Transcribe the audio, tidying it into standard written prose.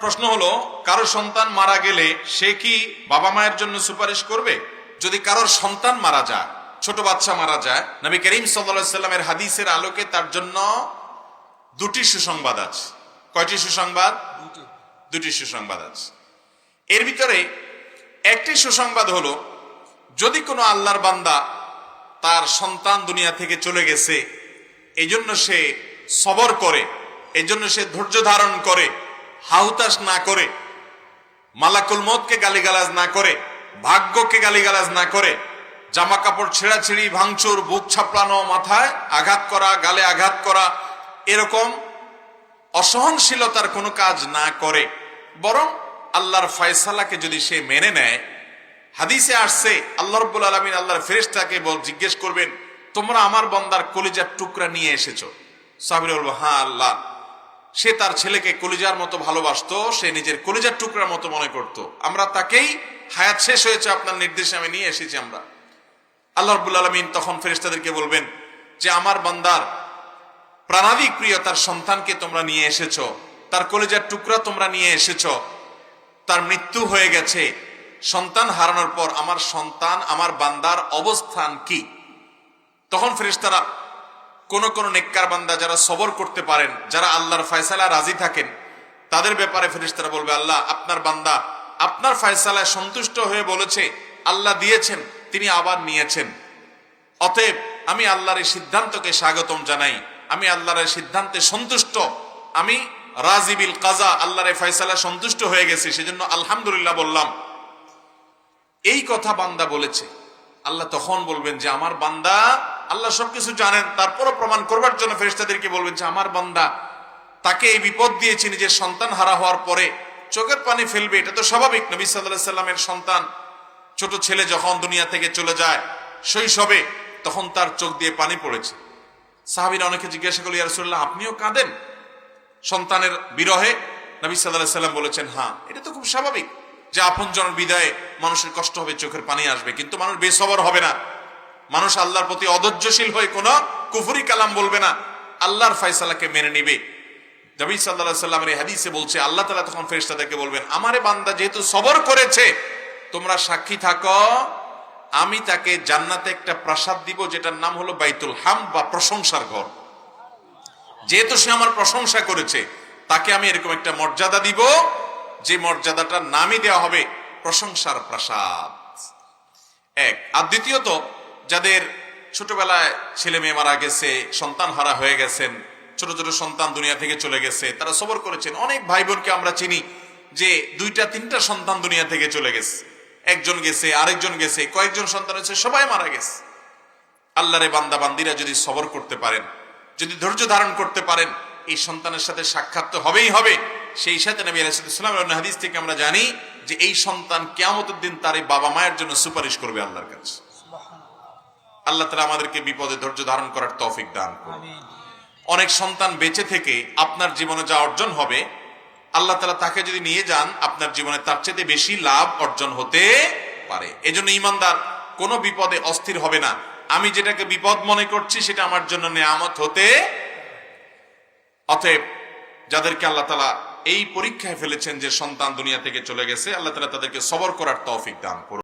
প্রশ্ন হলো, কারোর সন্তান মারা গেলে সে কি বাবা মায়ের জন্য সুপারিশ করবে? যদি কারোর সন্তান মারা যায়, ছোট বাচ্চা মারা যায়, নবী করিম সাল্লাল্লাহু আলাইহি সাল্লামের হাদিসের আলোকে তার জন্য দুটি সুসংবাদ আছে। কয়টি সুসংবাদ? দুটি সুসংবাদ আছে। এর ভিতরে একটি সুসংবাদ হলো, যদি কোনো আল্লাহর বান্দা তার সন্তান দুনিয়া থেকে চলে গেছে, এই জন্য সে সবর করে, এই জন্য সে ধৈর্য ধারণ করে, হাহুতাশ না করে, মালাকুল মউতকে গালিগালাজ না করে, ভাগ্যকে গালিগালাজ না করে, জামা কাপড় ছেঁড়াছিড়ি, ভাঙচুর, বুক ছাপড়ানো, মাথায় আঘাত করা, গালে আঘাত করা, এরকম অসহনশীলতার কোনো কাজ না করে, বরং আল্লাহর ফয়সালাকে যদি সে মেনে নেয়। হাদিসে আসছে, আল্লাহ রাব্বুল আলামিন আল্লাহর ফেরেশতাকে জিজ্ঞেস করবেন, তোমরা আমার বান্দার কলিজার টুকরা নিয়ে এসেছো? সাহাবীরা বলল, হ্যাঁ আল্লাহ। সে তার ছেলেকে কলিজার মতো ভালোবাসতো, সে নিজের কলিজার টুকরার মতো মনে করত। আমরা তাকেই, হায়াত শেষ হয়েছে, আপনার নির্দেশে আমি নিয়ে এসেছি। আমরা আল্লাহ রাব্বুল আলামিন তখন ফেরেশতাদেরকে বলবেন যে, আমার বান্দার প্রাণাধিক প্রিয় তার সন্তানকে তোমরা নিয়ে এসেছো, তার কলিজার টুকরা তোমরা নিয়ে এসেছো, তার মৃত্যু হয়ে গেছে। সন্তান হারানোর পর আমার সন্তান, আমার বান্দার অবস্থান কি? তখন ফেরেশতারা কোন কোন নেককার বান্দা যারা সবর করতে পারেন, যারা আল্লাহর ফয়সালা রাজি থাকেন, তাদের ব্যাপারে ফেরেশতারা বলবে, আল্লাহ আপনার বান্দা আপনার ফয়সালায় সন্তুষ্ট হয়ে বলেছে, আল্লাহ দিয়েছেন, তিনি আবার নিয়েছেন, অতএব আমি আল্লাহর এই সিদ্ধান্তকে স্বাগতম জানাই, আমি আল্লাহর সিদ্ধান্তে সন্তুষ্ট, আমি রাজি বিল কাজা, আল্লাহর ফয়সালা সন্তুষ্ট হয়ে গেছি, সেজন্য আলহামদুলিল্লাহ বললাম। এই কথা বান্দা বলেছে, আল্লাহ তখন বলবেন যে আমার বান্দা, আল্লাহ সবকিছু জানেন, তারপরও প্রমাণ করবার জন্য ফেরেশতাদেরকে বলবেন যে আমার বান্দা, তাকে এই বিপদ দিয়েছি, নিজের সন্তান হারা হওয়ার পরে চোখের পানি ফেলবে, এটা তো স্বাভাবিক। নবী সাল্লাল্লাহু আলাইহি সাল্লামের সন্তান, ছোট ছেলে যখন দুনিয়া থেকে চলে যায় শৈশবে, তখন তার চোখ দিয়ে পানি পড়েছে। সাহাবীরা অনেকে জিজ্ঞাসা করল, ইয়া রাসূলুল্লাহ আপনিও কাঁদেন সন্তানের বিরহে? নবী সাল্লাল্লাহু আলাইহি সাল্লাম বলেছেন, হ্যাঁ, এটা তো খুব স্বাভাবিক যে আপনজনের বিদায়ে মানুষের কষ্ট হবে, চোখের পানি আসবে, কিন্তু মানুষ বেসবর হবে না, মানুষ আল্লাহর প্রতি অধৈর্যশীল হয়ে কোনো কুফরি কালাম বলবে না, আল্লাহর ফয়সালাকে মেনে নিবে। নবী সাল্লাল্লাহু আলাইহি সাল্লামের হাদিসে বলছে, আল্লাহ তাআলা তখন ফেরেশতাদেরকে বলবেন, আমারে বান্দা যেহেতু সবর করেছে, তোমরা সাক্ষী থাকো, আমি তাকে জান্নাতে একটা প্রাসাদ দিব, যেটার নাম হলো বাইতুল হামদ বা প্রশংসার ঘর। যেহেতু সে আমার প্রশংসা করেছে, তাকে আমি এরকম একটা মর্যাদা দিব, যে মর্যাদাটার নামই দেওয়া হবে প্রশংসার প্রাসাদ। এক। আর দ্বিতীয়ত, যাদের ছোটবেলায় ছেলে মেয়ে মারা গেছে, সন্তান হারা হয়ে গেছেন, ছোট ছোট সন্তান দুনিয়া থেকে চলে গেছে, তারা সবর করেছেন। অনেক ভাই বোনকে আমরা চিনি যে 2-3টা সন্তান দুনিয়া থেকে চলে গেছে, একজন গেছে, আরেকজন গেছে, কয়েকজন সন্তান হয়েছে, সবাই মারা গেছে। আল্লাহরে বান্দা বান্দিরা যদি সবর করতে পারেন, যদি ধৈর্য ধারণ করতে পারেন, এই সন্তানের সাথে সাক্ষাৎ তো হবেই হবে। সেই সাথে নবী আলাইহিস সালামের হাদিস থেকে আমরা জানি যে এই সন্তান কিয়ামতের দিন তার এই বাবা মায়ের জন্য সুপারিশ করবে আল্লাহর কাছে। আল্লাহ তাআলা আমাদেরকে বিপদে ধৈর্য ধারণ করার তৌফিক দান করুন। অনেক সন্তান বেঁচে থেকে আপনার জীবনে যা অর্জন হবে, আল্লাহ তাআলা তাকে যদি নিয়ে যান, আপনার জীবনে তার চেয়ে বেশি লাভ অর্জন হতে পারে। এজন্য ঈমানদার কোনো বিপদে অস্থির হবে না। আমি যেটাকে বিপদ মনে করছি সেটা আমার জন্য নেয়ামত হতে। অতএব যাদেরকে আল্লাহ তাআলা এই পরীক্ষায় ফেলেছেন যে সন্তান দুনিয়া থেকে চলে গেছে, আল্লাহ তাআলা তাদেরকে সবর করার তৌফিক দান করুন।